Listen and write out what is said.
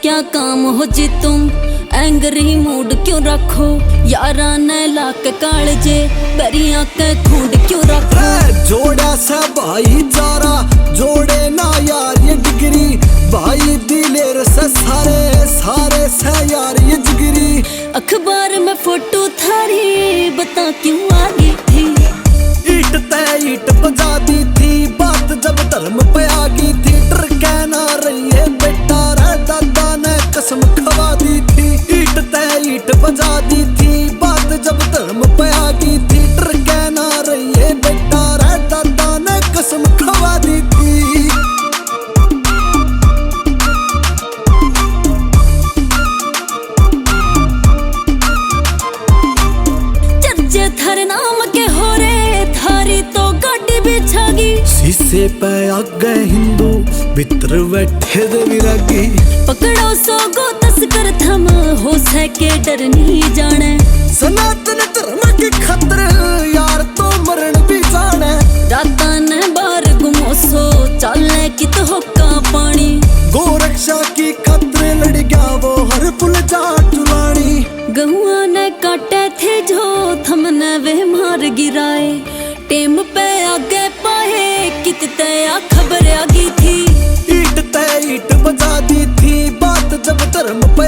क्या काम हो जी तुम एंग्री मूड क्यों रखो यारा ने लाके कालजे परियां के खूंड क्यों रखो। जोड़ा सा भाई जारा जोड़े ना यार ये डिग्री भाई दिलेर से सारे सारे से यार ये जिगरी। अखबार में फोटो थारी बता क्यों आ गई थी ईट तय ईट बजा दी थी बात जब धर्म पे आ गई थी। डर कहना रही है बेटा रे दादा ने कसम खवा दी थी। ईट तय ईट बजा दी थी बात जब धर्म पे आ गई थी। डर कहना रही है बेटा रे दादा ने कसम खवा दी थी। चर्चे थारे नाम के हो रे थारी तो गाड़ी बिछागी। शीशे पे आ गए हिंदू भीतर बैठे दे विरागी। पकड़ो सो गो तस्कर थम हो सके डर नहीं जाने। सनातन धर्म के खतर यार तो मरण भी जाने। राता ने बार गुमोसो चलने की तो होका पानी। गोरक्षा की खतर लड़ गया वो हर पुल जा चुलानी। गहुआ ने काटे थे जो थमने वे मार गिराए टेम पे आगे पाए कितने आ खबर आ गई थी। ईट तय ईट बजा दी थी बात जब धर्म पे